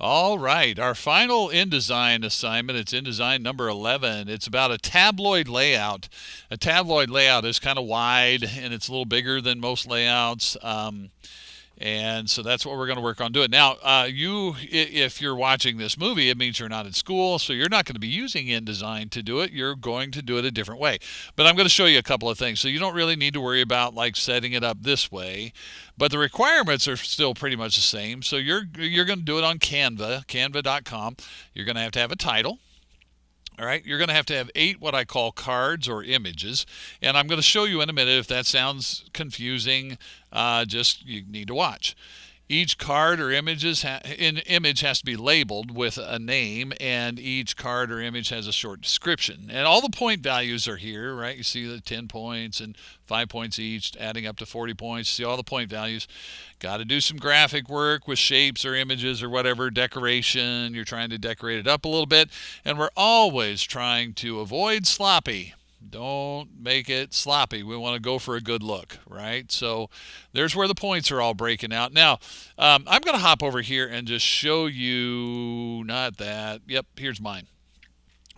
All right, our final InDesign assignment, it's InDesign number 11. It's about a tabloid layout. A tabloid layout is kind of wide and it's a little bigger than most layouts. And so that's what we're going to work on doing. Now, if you're watching this movie, it means you're not in school, so you're not going to be using InDesign to do it. You're going to do it a different way. But I'm going to show you a couple of things. So you don't really need to worry about like setting it up this way. But the requirements are still pretty much the same. So you're going to do it on Canva, canva.com. You're going to have a title. All right, you're going to have 8 what I call cards or images, and I'm going to show you in a minute. If that sounds confusing, just you need to watch. Each card or image has to be labeled with a name, and each card or image has a short description. And all the point values are here, right? You see the 10 points and 5 points each, adding up to 40 points. See all the point values. Got to do some graphic work with shapes or images or whatever, decoration. You're trying to decorate it up a little bit, and we're always trying to avoid sloppy. Don't make it sloppy. We want to go for a good look, right? So there's where the points are all breaking out. Now, I'm going to hop over here and just show you, not that. Yep, here's mine.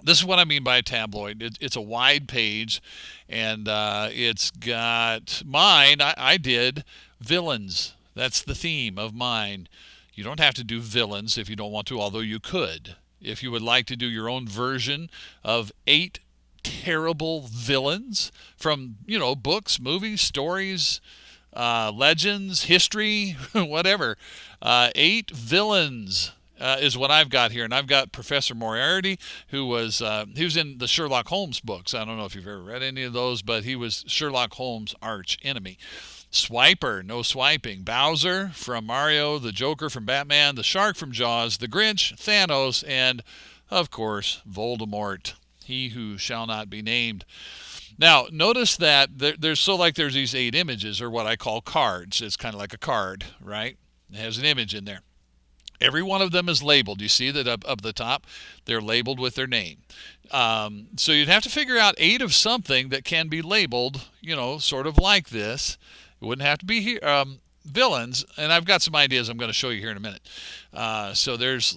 This is what I mean by a tabloid. It's a wide page, and it's got mine. I did villains. That's the theme of mine. You don't have to do villains if you don't want to, although you could. If you would like to do your own version of 8 terrible villains from books, movies, stories, legends, history, whatever. 8 villains is what I've got here, and I've got Professor Moriarty, who was he was in the Sherlock Holmes books. I don't know if you've ever read any of those, but he was Sherlock Holmes' arch enemy. Swiper, no swiping. Bowser from Mario, the Joker from Batman, the Shark from Jaws, the Grinch, Thanos, and of course Voldemort, he who shall not be named. Now, notice that there's these 8 images, or what I call cards. It's kind of like a card, right? It has an image in there. Every one of them is labeled. You see that up the top, they're labeled with their name. So you'd have to figure out 8 of something that can be labeled, sort of like this. It wouldn't have to be here. Villains, and I've got some ideas I'm going to show you here in a minute. So there's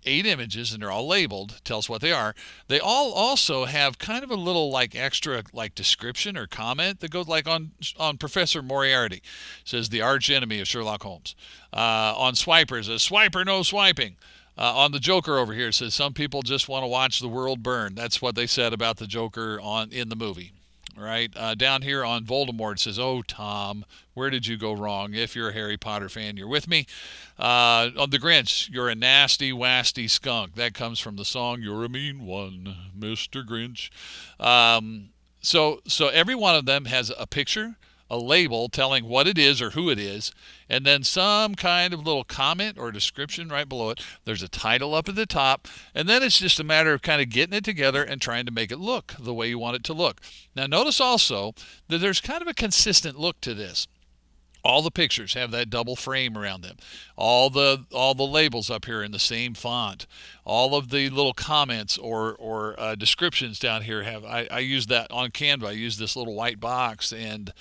8 images, and they're all labeled. Tell us what they are. They all also have kind of a little like extra like description or comment that goes like on Professor Moriarty. It says the arch enemy of Sherlock Holmes. On Swiper, it says Swiper, no swiping. On the Joker over here, it says some people just want to watch the world burn. That's what they said about the Joker in the movie. Right down here on Voldemort, it says, "Oh, Tom, where did you go wrong?" If you're a Harry Potter fan, you're with me. On the Grinch, "You're a nasty, wasty skunk." That comes from the song "You're a Mean One, Mr. Grinch." So every one of them has a picture, a label telling what it is or who it is, and then some kind of little comment or description right below it. There's a title up at the top, and then it's just a matter of kind of getting it together and trying to make it look the way you want it to look. Now, notice also that there's kind of a consistent look to this. All the pictures have that double frame around them. All the labels up here in the same font. All of the little comments or descriptions down here have. I use that on Canva. I use this little white box and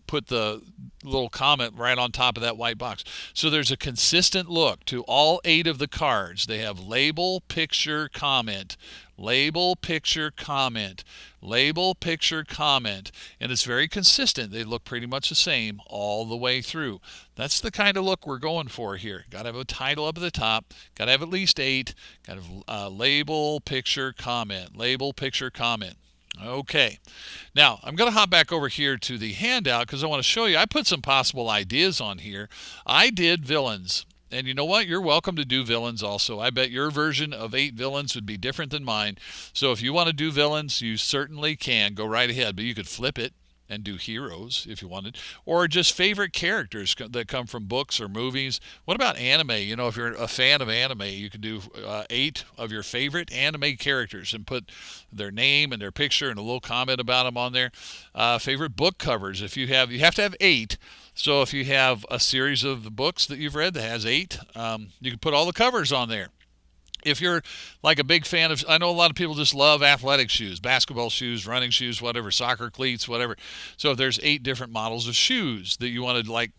put the little comment right on top of that white box. So there's a consistent look to all 8 of the cards. They have label, picture, comment. Label, picture, comment. Label, picture, comment. And it's very consistent. They look pretty much the same all the way through. That's the kind of look we're going for here. Got to have a title up at the top. Got to have at least 8. Got to have label, picture, comment. Label, picture, comment. Okay. Now, I'm going to hop back over here to the handout because I want to show you. I put some possible ideas on here. I did villains. And you know what? You're welcome to do villains also. I bet your version of 8 villains would be different than mine. So if you want to do villains, you certainly can. Go right ahead. But you could flip it and do heroes if you wanted, or just favorite characters that come from books or movies. What about anime? If you're a fan of anime, you could do 8 of your favorite anime characters and put their name and their picture and a little comment about them on there. Favorite book covers. If you have to have 8. So if you have a series of books that you've read that has 8, you can put all the covers on there. If you're like a big fan of, I know a lot of people just love athletic shoes, basketball shoes, running shoes, whatever, soccer cleats, whatever. So if there's 8 different models of shoes that you want to like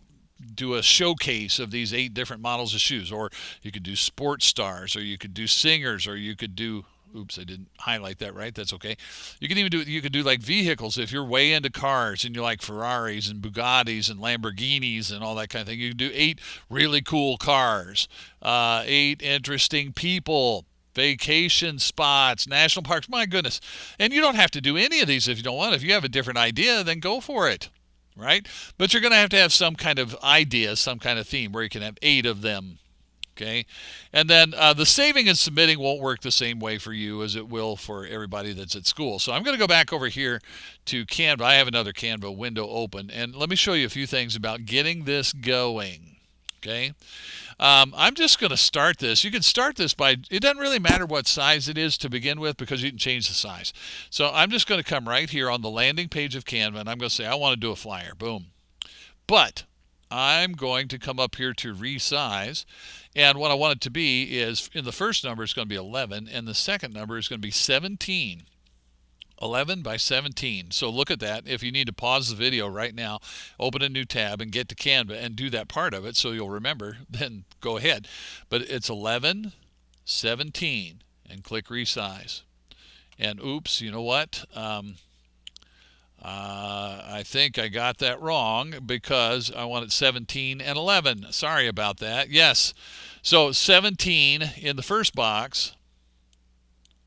do a showcase of these 8 different models of shoes, or you could do sports stars, or you could do singers, or you could do, oops, I didn't highlight that right. That's okay. You can even do, you could do like vehicles. If you're way into cars and you like Ferraris and Bugattis and Lamborghinis and all that kind of thing, you can do 8 really cool cars, 8 interesting people, vacation spots, national parks. My goodness. And you don't have to do any of these if you don't want. If you have a different idea, then go for it. Right? But you're going to have some kind of idea, some kind of theme where you can have 8 of them. Okay, and then the saving and submitting won't work the same way for you as it will for everybody that's at school. So I'm going to go back over here to Canva. I have another Canva window open, and let me show you a few things about getting this going. Okay, I'm just going to start this. You can start this by, it doesn't really matter what size it is to begin with because you can change the size. So I'm just going to come right here on the landing page of Canva, and I'm going to say I want to do a flyer. Boom. But I'm going to come up here to resize, and what I want it to be is, in the first number it's going to be 11, and the second number is going to be 17. 11 by 17. So look at that. If you need to pause the video right now, open a new tab and get to Canva and do that part of it so you'll remember, then go ahead. But it's 11, 17, and click resize. And oops, you know what? I think I got that wrong because I wanted 17 and 11. Sorry about that. Yes. So 17 in the first box.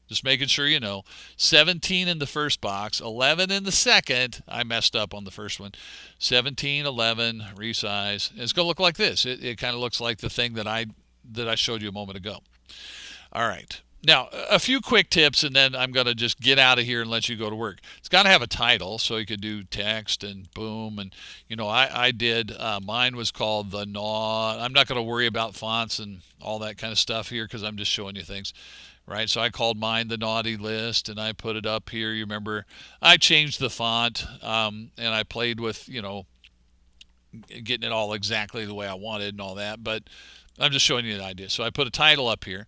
Just making sure you know. 17 in the first box, 11 in the second. I messed up on the first one. 17, 11, resize. It's going to look like this. It kind of looks like the thing that I showed you a moment ago. All right. Now, a few quick tips, and then I'm going to just get out of here and let you go to work. It's got to have a title, so you could do text and boom. And, you know, I did, mine was called The Gnaw. I'm not going to worry about fonts and all that kind of stuff here because I'm just showing you things. Right, so I called mine The Naughty List, and I put it up here. You remember, I changed the font, and I played with, you know, getting it all exactly the way I wanted and all that. But I'm just showing you an idea. So I put a title up here,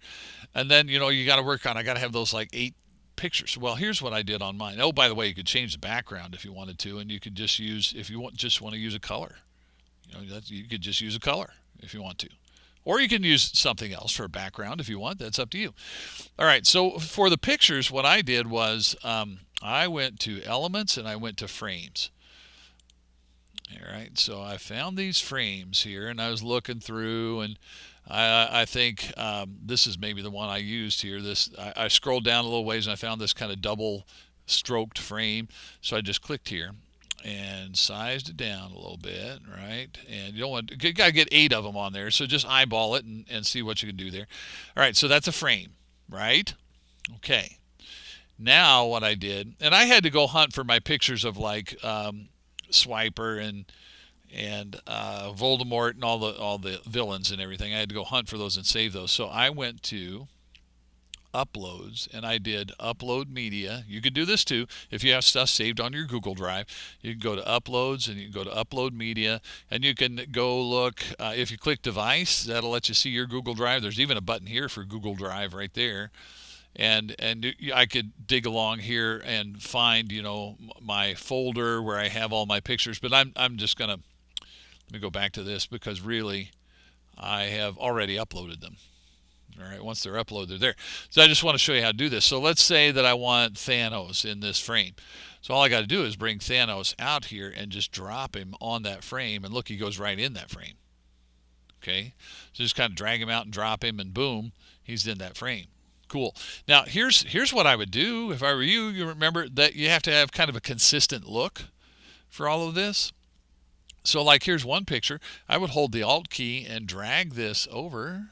and then, you know, you got to work on, I got to have those like 8 pictures. Well, here's what I did on mine. Oh, by the way, you could change the background if you wanted to, and you could just use, if you just want to use a color, you know, you could just use a color if you want to. Or you can use something else for a background if you want. That's up to you. All right, so for the pictures, what I did was I went to Elements and I went to Frames. All right, so I found these frames here, and I was looking through, and I think this is maybe the one I used here. I scrolled down a little ways, and I found this kind of double-stroked frame, so I just clicked here and sized it down a little bit, right? And you don't want, you got to get 8 of them on there, so just eyeball it and see what you can do there. All right, so that's a frame, right? Okay. Now what I did, and I had to go hunt for my pictures of like Swiper and Voldemort and all the villains and everything. I had to go hunt for those and save those. So I went to Uploads, and I did Upload Media. You could do this too if you have stuff saved on your Google Drive. You can go to Uploads, and you can go to Upload Media, and you can go look. If you click Device, that'll let you see your Google Drive. There's even a button here for Google Drive right there. And I could dig along here and find, you know, my folder where I have all my pictures. But I'm just gonna, let me go back to this because really I have already uploaded them. All right, once they're uploaded, they're there. So I just want to show you how to do this. So let's say that I want Thanos in this frame. So all I got to do is bring Thanos out here and just drop him on that frame, and look, he goes right in that frame. Okay, so just kind of drag him out and drop him, and boom, he's in that frame. Cool. Now here's what I would do if I were you. You remember that you have to have kind of a consistent look for all of this. So like here's one picture. I would hold the Alt key and drag this over.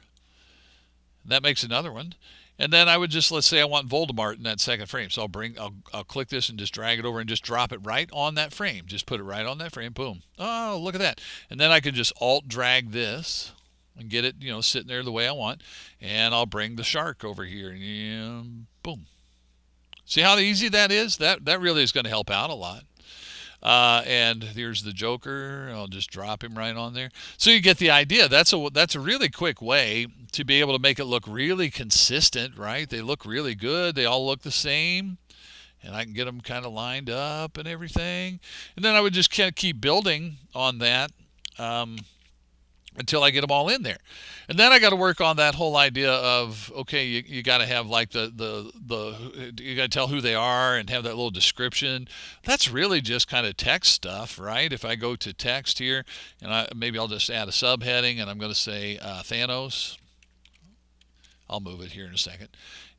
That makes another one. And then I would just, let's say I want Voldemort in that second frame. So I'll click this and just drag it over and just drop it right on that frame. Just put it right on that frame. Boom. Oh, look at that. And then I can just Alt drag this and get it, you know, sitting there the way I want. And I'll bring the shark over here and boom. See how easy that is? That really is going to help out a lot. And here's the Joker. I'll just drop him right on there. So you get the idea. That's a really quick way to be able to make it look really consistent, right? They look really good. They all look the same. And I can get them kind of lined up and everything. And then I would just kind of keep building on that. until I get them all in there. And then I got to work on that whole idea of, okay, you got to have like you got to tell who they are and have that little description. That's really just kind of text stuff, right? If I go to text here, and maybe I'll just add a subheading, and I'm going to say Thanos. I'll move it here in a second.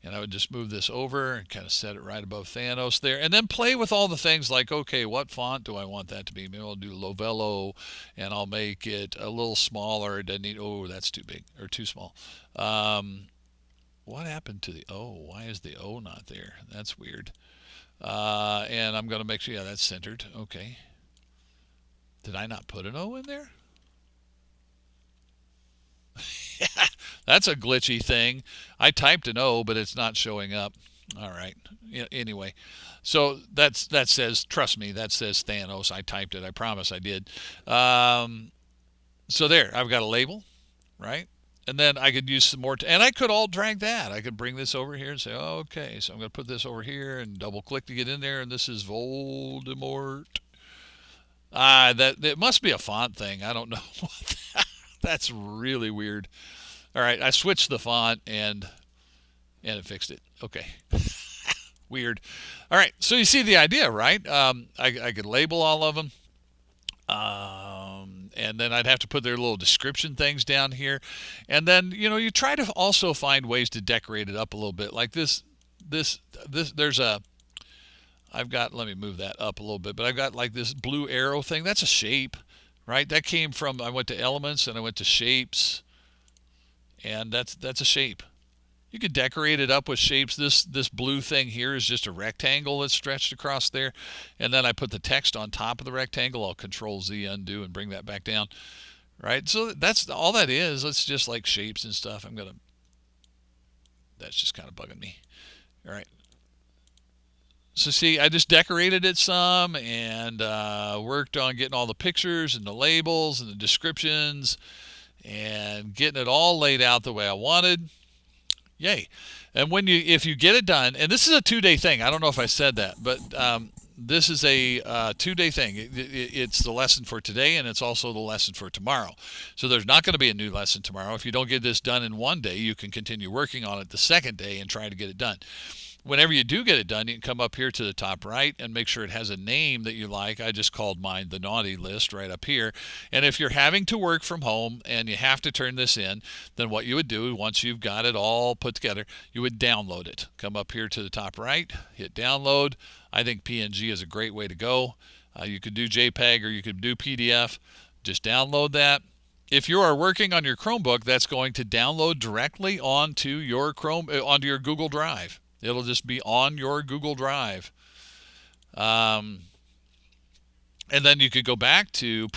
And I would just move this over and kind of set it right above Thanos there. And then play with all the things like, okay, what font do I want that to be? Maybe I'll do Lovello, and I'll make it a little smaller. It doesn't need, oh, that's too big or too small. What happened to the O? Why is the O not there? That's weird. And I'm going to make sure, yeah, that's centered. Okay. Did I not put an O in there? That's a glitchy thing. I typed an O, but it's not showing up. All right. Anyway, so that says, trust me, that says Thanos. I typed it. I promise I did. So there, I've got a label, right? And then I could use some more, and I could all drag that. I could bring this over here and say, oh, okay, so I'm going to put this over here and double click to get in there, and this is Voldemort. That it must be a font thing. I don't know. That's really weird. All right, I switched the font and it fixed it. Okay. Weird. All right, so you see the idea, right? I could label all of them. And then I'd have to put their little description things down here. And then, you try to also find ways to decorate it up a little bit. Like this, there's a, I've got, let me move that up a little bit, but I've got like this blue arrow thing. That's a shape, right? That came from, I went to elements and I went to shapes, and that's a shape. You could decorate it up with shapes. This blue thing here is just a rectangle that's stretched across there, and then I put the text on top of the rectangle. I'll Control Z undo and bring that back down, right? So that's all that is. It's just like shapes and stuff. That's just kind of bugging me. All right. So see, I just decorated it some and worked on getting all the pictures and the labels and the descriptions and getting it all laid out the way I wanted. Yay. And if you get it done, and this is a 2-day thing. I don't know if I said that, but this is a 2-day thing. It's the lesson for today, and it's also the lesson for tomorrow. So there's not going to be a new lesson tomorrow. If you don't get this done in one day, you can continue working on it the second day and try to get it done. Whenever you do get it done, you can come up here to the top right and make sure it has a name that you like. I just called mine the naughty list right up here. And if you're having to work from home and you have to turn this in, then what you would do, once you've got it all put together, you would download it. Come up here to the top right, hit download. I think PNG is a great way to go. You could do JPEG or you could do PDF. Just download that. If you are working on your Chromebook, that's going to download directly onto your Google Drive. It'll just be on your Google Drive. And then you could go back to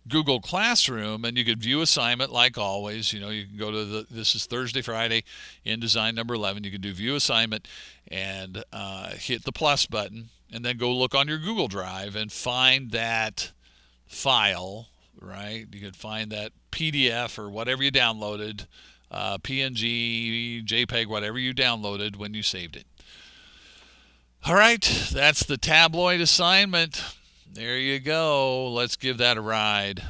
Google Classroom, and you could view assignment like always. You can go to this is Thursday, Friday, InDesign number 11. You can do view assignment and hit the plus button, and then go look on your Google Drive and find that file, right? You could find that PDF or whatever you downloaded. PNG, JPEG, whatever you downloaded when you saved it. All right, that's the Tabloid assignment. There you go. Let's give that a ride.